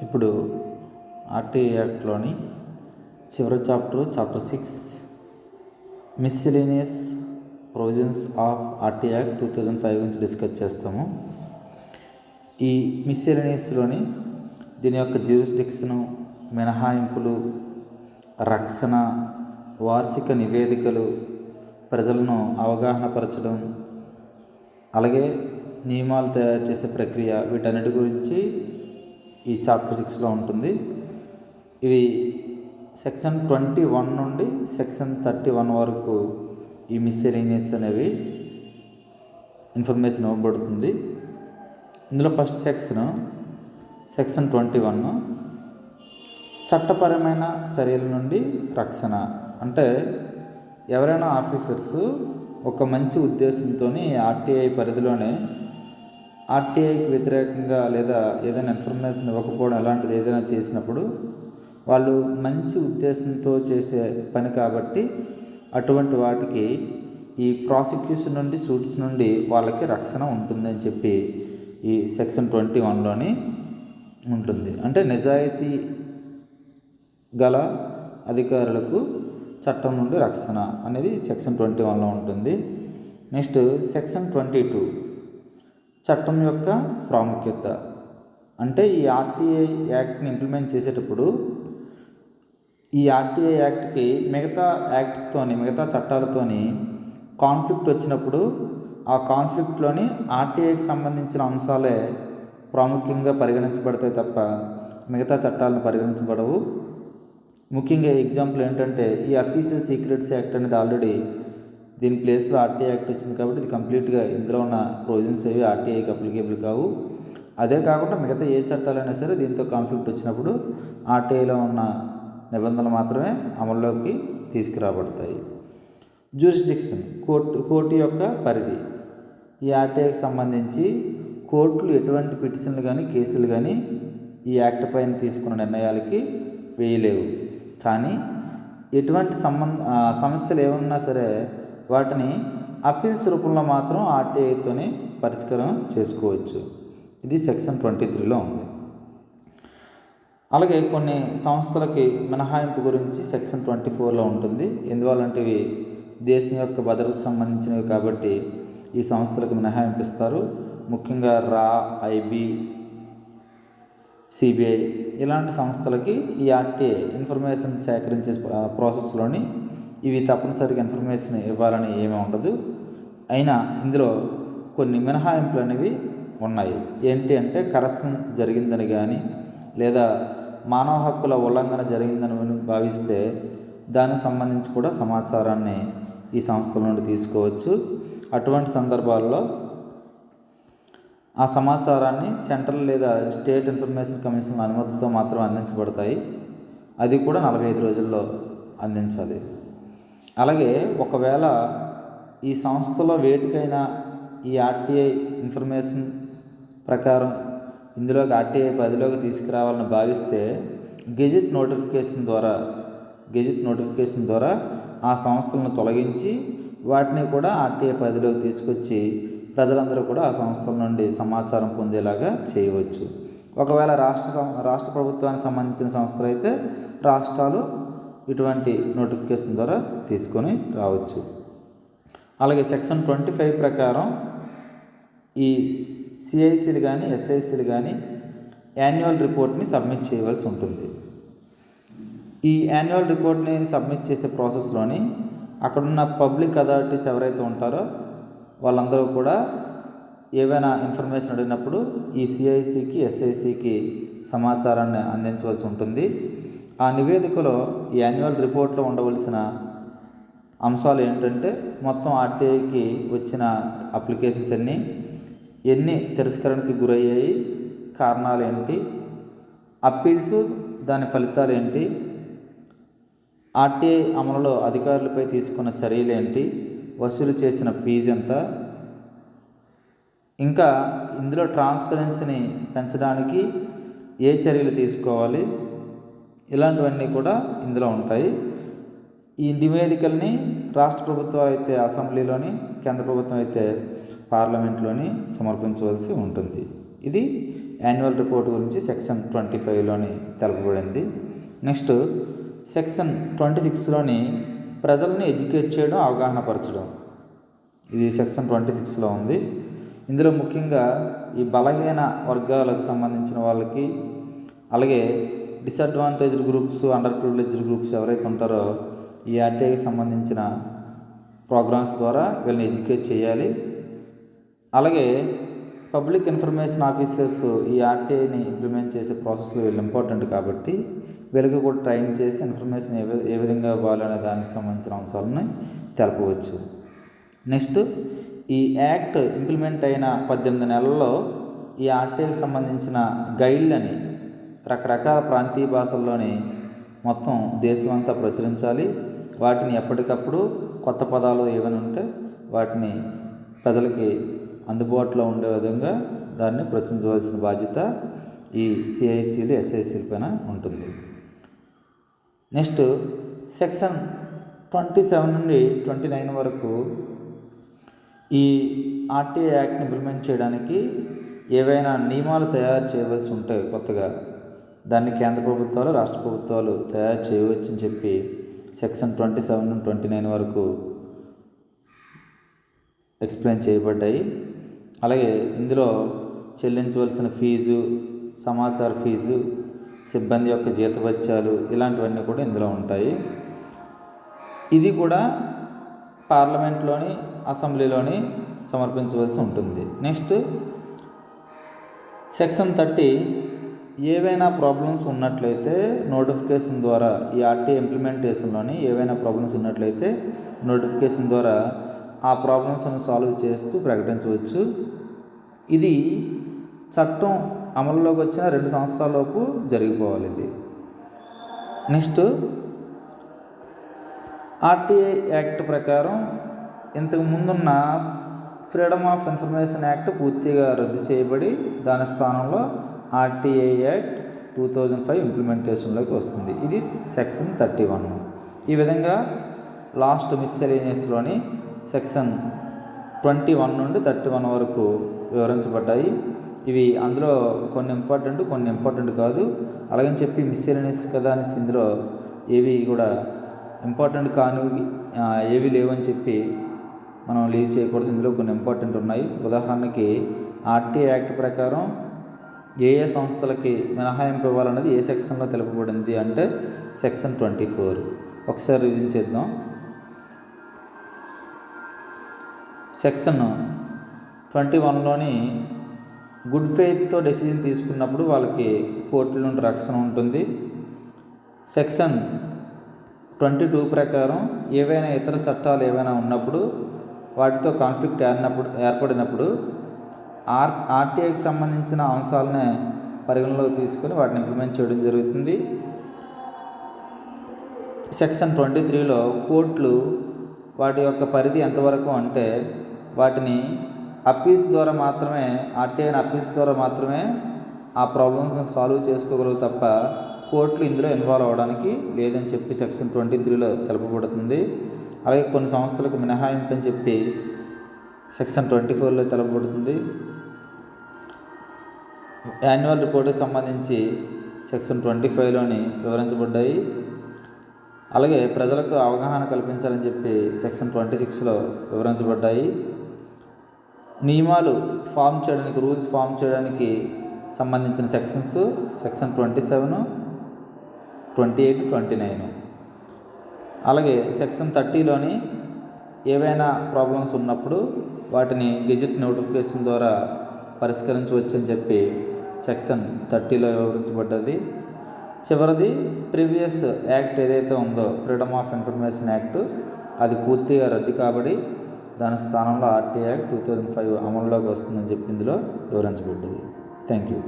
ఇప్పుడు ఆర్టీఐ యాక్ట్లోని చివరి chapter 6 miscellaneous provisions of RTI act 2005 గురించి డిస్కస్ చేస్తాము. ఈ మిస్సిలేనియస్లోని దీని యొక్క జ్యూరిస్డిక్షను, మినహాయింపులు, రక్షణ, వార్షిక నివేదికలు, ప్రజలను అవగాహనపరచడం, అలాగే నియమాలు తయారు చేసే ప్రక్రియ, వీటన్నిటి గురించి ఈ చాప్టర్ 6లో ఉంటుంది. ఇవి సెక్షన్ 21 నుండి సెక్షన్ 31 వరకు ఈ మిస్సెలేనియస్ అనేవి ఇన్ఫర్మేషన్ ఇవ్వబడుతుంది. ఇందులో ఫస్ట్ సెక్షన్ 21 చట్టపరమైన చర్యల నుండి రక్షణ. అంటే ఎవరైనా ఆఫీసర్స్ ఒక మంచి ఉద్దేశంతో ఆర్టీఐ పరిధిలోనే ఆర్టీఐకి వ్యతిరేకంగా లేదా ఏదైనా ఇన్ఫర్మేషన్ ఇవ్వకపోవడం అలాంటిది ఏదైనా చేసినప్పుడు వాళ్ళు మంచి ఉద్దేశంతో చేసే పని కాబట్టి అటువంటి వాటికి ఈ ప్రాసిక్యూషన్ నుండి, సూట్స్ నుండి వాళ్ళకి రక్షణ ఉంటుందని చెప్పి ఈ సెక్షన్ 21లోని ఉంటుంది. అంటే నిజాయితీ గల అధికారులకు చట్టం నుండి రక్షణ అనేది సెక్షన్ 21లో ఉంటుంది. నెక్స్ట్ సెక్షన్ 22 చట్టం యొక్క ప్రాముఖ్యత. అంటే ఈ ఆర్టీఐ యాక్ట్ని ఇంప్లిమెంట్ చేసేటప్పుడు ఈ ఆర్టీఐ యాక్ట్కి మిగతా చట్టాలతోని కాన్ఫ్లిక్ట్ వచ్చినప్పుడు ఆ కాన్ఫ్లిక్ట్లోని ఆర్టీఐకి సంబంధించిన అంశాలే ప్రాముఖ్యంగా పరిగణించబడతాయి తప్ప మిగతా చట్టాలను పరిగణించబడవు. ముఖ్యంగా ఎగ్జాంపుల్ ఏంటంటే ఈ అఫీషియల్ సీక్రెట్స్ యాక్ట్ అనేది ఆల్రెడీ దీని ప్లేస్లో ఆర్టీఐ యాక్ట్ వచ్చింది కాబట్టి ఇది కంప్లీట్గా ఇందులో ఉన్న ప్రొవిజన్స్ ఏవి ఆర్టీఐకి అప్లికేబుల్ కావు. అదే కాకుండా మిగతా ఏ చట్టాలైనా సరే దీంతో కాన్ఫ్లిక్ట్ వచ్చినప్పుడు ఆర్టీఐలో ఉన్న నిబంధనలు మాత్రమే అమల్లోకి తీసుకురాబడతాయి. జ్యూరిస్డిక్షన్ కోర్టు యొక్క పరిధి. ఈ ఆర్టీఐకి సంబంధించి కోర్టులు ఎటువంటి పిటిషన్లు కానీ కేసులు కానీ ఈ యాక్ట్ పైన తీసుకున్న నిర్ణయాలకి వేయలేవు. కానీ ఎటువంటి సమస్యలు ఏమన్నా సరే వాటిని అప్పీల్స్ రూపంలో మాత్రం ఆర్టీఐతోనే పరిష్కారం చేసుకోవచ్చు. ఇది సెక్షన్ 23లో ఉంది. అలాగే కొన్ని సంస్థలకి మినహాయింపు గురించి సెక్షన్ 24లో ఉంటుంది. ఎందువల్లంటే ఇవి దేశం యొక్క భద్రతకు సంబంధించినవి కాబట్టి ఈ సంస్థలకు మినహాయింపు ఇస్తారు. ముఖ్యంగా రా, ఐబీ, సిబిఐ ఇలాంటి సంస్థలకి ఈ ఆర్టీఐ ఇన్ఫర్మేషన్ సేకరించే ప్రాసెస్లోని ఇవి తప్పనిసరిగా ఇన్ఫర్మేషన్ ఇవ్వాలని ఏమీ ఉండదు. అయినా ఇందులో కొన్ని మినహాయింపులు అనేవి ఉన్నాయి. ఏంటి అంటే కరప్షన్ జరిగిందని కానీ లేదా మానవ హక్కుల ఉల్లంఘన జరిగిందని భావిస్తే దానికి సంబంధించి కూడా సమాచారాన్ని ఈ సంస్థల నుండి తీసుకోవచ్చు. అటువంటి సందర్భాల్లో ఆ సమాచారాన్ని సెంట్రల్ లేదా స్టేట్ ఇన్ఫర్మేషన్ కమిషన్ అనుమతితో మాత్రం అందించబడతాయి. అది కూడా 45 రోజుల్లో అందించాలి. అలాగే ఒకవేళ ఈ సంస్థలో వేటికైనా ఈ ఆర్టీఐ ఇన్ఫర్మేషన్ ప్రకారం ఇందులోకి ఆర్టీఐ పరిధిలోకి తీసుకురావాలని భావిస్తే గెజిట్ నోటిఫికేషన్ ద్వారా ఆ సంస్థలను తొలగించి వాటిని కూడా ఆర్టీఐ పరిధిలోకి తీసుకొచ్చి ప్రజలందరూ కూడా ఆ సంస్థల నుండి సమాచారం పొందేలాగా చేయవచ్చు. ఒకవేళ రాష్ట్ర ప్రభుత్వానికి సంబంధించిన సంస్థలు అయితే రాష్ట్రాలు ఇటువంటి నోటిఫికేషన్ ద్వారా తీసుకొని రావచ్చు. అలాగే సెక్షన్ 25 ప్రకారం ఈ సిఐసీలు కానీ ఎస్ఐసీలు కానీ యాన్యువల్ రిపోర్ట్ని సబ్మిట్ చేయవలసి ఉంటుంది. ఈ యాన్యువల్ రిపోర్ట్ని సబ్మిట్ చేసే ప్రాసెస్లోని అక్కడున్న పబ్లిక్ అథారిటీస్ ఎవరైతే ఉంటారో వాళ్ళందరూ కూడా ఏవైనా ఇన్ఫర్మేషన్ అడిగినప్పుడు ఈ సిఐసికి, ఎస్ఐసికి సమాచారాన్ని అందించవలసి ఉంటుంది. ఆ నివేదికలో ఈ యాన్యువల్ రిపోర్ట్లో ఉండవలసిన అంశాలు ఏంటంటే మొత్తం ఆర్టీఐకి వచ్చిన అప్లికేషన్స్ ఎన్ని తిరస్కరణకి గురయ్యాయి, కారణాలు ఏంటి, అప్పీల్స్ దాని ఫలితాలు ఏంటి, ఆర్టీఐ అమలులో అధికారులపై తీసుకున్న చర్యలు ఏంటి, వసూలు చేసిన ఫీజు ఎంత, ఇంకా ఇందులో ట్రాన్స్పరెన్సీని పెంచడానికి ఏ చర్యలు తీసుకోవాలి, ఇలాంటివన్నీ కూడా ఇందులో ఉంటాయి. ఈ నివేదికల్ని రాష్ట్ర ప్రభుత్వాలు అయితే అసెంబ్లీలోని, కేంద్ర ప్రభుత్వం అయితే పార్లమెంట్లోని సమర్పించవలసి ఉంటుంది. ఇది యాన్యువల్ రిపోర్ట్ గురించి సెక్షన్ 25లోని తెలపబడింది. నెక్స్ట్ సెక్షన్ 26లోని ప్రజల్ని ఎడ్యుకేట్ చేయడం, అవగాహన పరచడం, ఇది సెక్షన్ 26లో ఉంది. ఇందులో ముఖ్యంగా ఈ బలహీన వర్గాలకు సంబంధించిన వాళ్ళకి, అలాగే disadvantaged groups, under privileged groups ఎవరైతే ఉంటారో ఈ ఆర్టీఐకి సంబంధించిన ప్రోగ్రామ్స్ ద్వారా వీళ్ళని ఎడ్యుకేట్ చేయాలి. అలాగే పబ్లిక్ ఇన్ఫర్మేషన్ ఆఫీసర్స్ ఈ ఆర్టీఐని ఇంప్లిమెంట్ చేసే ప్రాసెస్లో వీళ్ళు ఇంపార్టెంట్ కాబట్టి వీళ్ళకి కూడా ట్రైన్ చేసి ఇన్ఫర్మేషన్ ఏ విధంగా ఇవ్వాలనే దానికి సంబంధించిన అంశాలని తెలపవచ్చు. నెక్స్ట్ ఈ యాక్ట్ ఇంప్లిమెంట్ అయిన 18 నెలల్లో ఈ ఆర్టీఐకి సంబంధించిన గైడ్లని రకరకాల ప్రాంతీయ భాషల్లోని మొత్తం దేశమంతా ప్రచురించాలి. వాటిని ఎప్పటికప్పుడు కొత్త పదాలు ఏమైనా ఉంటే వాటిని ప్రజలకి అందుబాటులో ఉండే విధంగా దాన్ని ప్రచురించవలసిన బాధ్యత ఈ సిఐసిలు, ఎస్ఐసిల పైన ఉంటుంది. నెక్స్ట్ సెక్షన్ 27 నుండి 29 వరకు ఈ ఆర్టీఐ యాక్ట్ని ఇంప్లిమెంట్ చేయడానికి ఏవైనా నియమాలు తయారు చేయవలసి ఉంటాయి కొత్తగా, దాన్ని కేంద్ర ప్రభుత్వాలు, రాష్ట్ర ప్రభుత్వాలు తయారు చేయవచ్చని చెప్పి సెక్షన్ 27 నుండి 29 వరకు ఎక్స్ప్లెయిన్ చేయబడ్డాయి. అలాగే ఇందులో చెల్లించవలసిన ఫీజు, సమాచార ఫీజు, సిబ్బంది యొక్క జీతభత్యాలు ఇలాంటివన్నీ కూడా ఇందులో ఉంటాయి. ఇది కూడా పార్లమెంట్లోని, అసెంబ్లీలోని సమర్పించవలసి ఉంటుంది. నెక్స్ట్ సెక్షన్ 30 ఏవైనా ప్రాబ్లమ్స్ ఉన్నట్లయితే నోటిఫికేషన్ ద్వారా, ఈ ఆర్టీఐ ఇంప్లిమెంటేషన్లోని ఏవైనా ప్రాబ్లమ్స్ ఉన్నట్లయితే నోటిఫికేషన్ ద్వారా ఆ ప్రాబ్లమ్స్ని సాల్వ్ చేస్తూ ప్రకటించవచ్చు. ఇది చట్టం అమలులోకి వచ్చిన 2 సంవత్సరాలలోపు జరిగిపోవాలి ఇది. నెక్స్ట్ ఆర్టీఐ యాక్ట్ ప్రకారం ఇంతకు ముందున్న ఫ్రీడమ్ ఆఫ్ ఇన్ఫర్మేషన్ యాక్ట్ పూర్తిగా రద్దు చేయబడి దాని స్థానంలో ఆర్టీఐ యాక్ట్ 2005 ఇంప్లిమెంటేషన్లోకి వస్తుంది. ఇది సెక్షన్ 31. ఈ విధంగా లాస్ట్ మిస్సెలేనియస్లోని సెక్షన్ 21 నుండి 31 వరకు వివరించబడ్డాయి. ఇవి అందులో కొన్ని ఇంపార్టెంట్ కాదు. అలాగని చెప్పి మిస్సెలేనియస్ కదా అని ఇందులో ఏవి కూడా ఇంపార్టెంట్ కానివి ఏవి లేవని చెప్పి మనం లీవ్ చేయకూడదు. ఇందులో కొన్ని ఇంపార్టెంట్ ఉన్నాయి. ఉదాహరణకి ఆర్టీఐ యాక్ట్ ప్రకారం ఏ సంస్థలకి మినహాయింపు ఇవ్వాలన్నది ఏ సెక్షన్లో తెలుపబడింది అంటే సెక్షన్ 24. ఒకసారి రివిజన్ చేద్దాం. సెక్షన్ 21లోని గుడ్ ఫెయిత్తో డెసిజన్ తీసుకున్నప్పుడు వాళ్ళకి కోర్టుల నుండి రక్షణ ఉంటుంది. సెక్షన్ 22 ప్రకారం ఏవైనా ఇతర చట్టాలు ఏవైనా ఉన్నప్పుడు వాటితో కాన్ఫ్లిక్ట్ ఏర్పడినప్పుడు ఆర్టీఐకి సంబంధించిన అంశాలనే పరిగణలోకి తీసుకొని వాటిని ఇంప్లిమెంట్ చేయడం జరుగుతుంది. సెక్షన్ 23లో కోర్టులు వాటి యొక్క పరిధి ఎంతవరకు అంటే వాటిని అప్పీల్స్ ద్వారా మాత్రమే, ఆర్టీఐని అప్పీల్స్ ద్వారా మాత్రమే ఆ ప్రాబ్లమ్స్ని సాల్వ్ చేసుకోగలవు తప్ప కోర్టులు ఇందులో ఇన్వాల్వ్ అవ్వడానికి లేదని చెప్పి సెక్షన్ 23లో తెలుపబడుతుంది. అలాగే కొన్ని సంస్థలకు మినహాయింపు అని చెప్పి సెక్షన్ 24లో తెలుపబడుతుంది. యాన్యువల్ రిపోర్టుకి సంబంధించి సెక్షన్ 25లోని వివరించబడ్డాయి. అలాగే ప్రజలకు అవగాహన కల్పించాలని చెప్పి సెక్షన్ 26లో వివరించబడ్డాయి. నియమాలు ఫామ్ చేయడానికి, రూల్స్ ఫామ్ చేయడానికి సంబంధించిన సెక్షన్స్ సెక్షన్ 27, 28, 29. అలాగే సెక్షన్ 30లోని ఏవైనా ప్రాబ్లమ్స్ ఉన్నప్పుడు వాటిని గెజెట్ నోటిఫికేషన్ ద్వారా పరిష్కరించవచ్చని చెప్పి సెక్షన్ 30లో వివరించబడ్డది. చివరిది ప్రీవియస్ యాక్ట్ ఏదైతే ఉందో ఫ్రీడమ్ ఆఫ్ ఇన్ఫర్మేషన్ యాక్ట్, అది పూర్తిగా రద్దు కాబట్టి దాని స్థానంలో ఆర్టీఐ యాక్ట్ 2005 అమల్లోకి వస్తుందని చెప్పి ఇందులో వివరించబడ్డది. Thank you.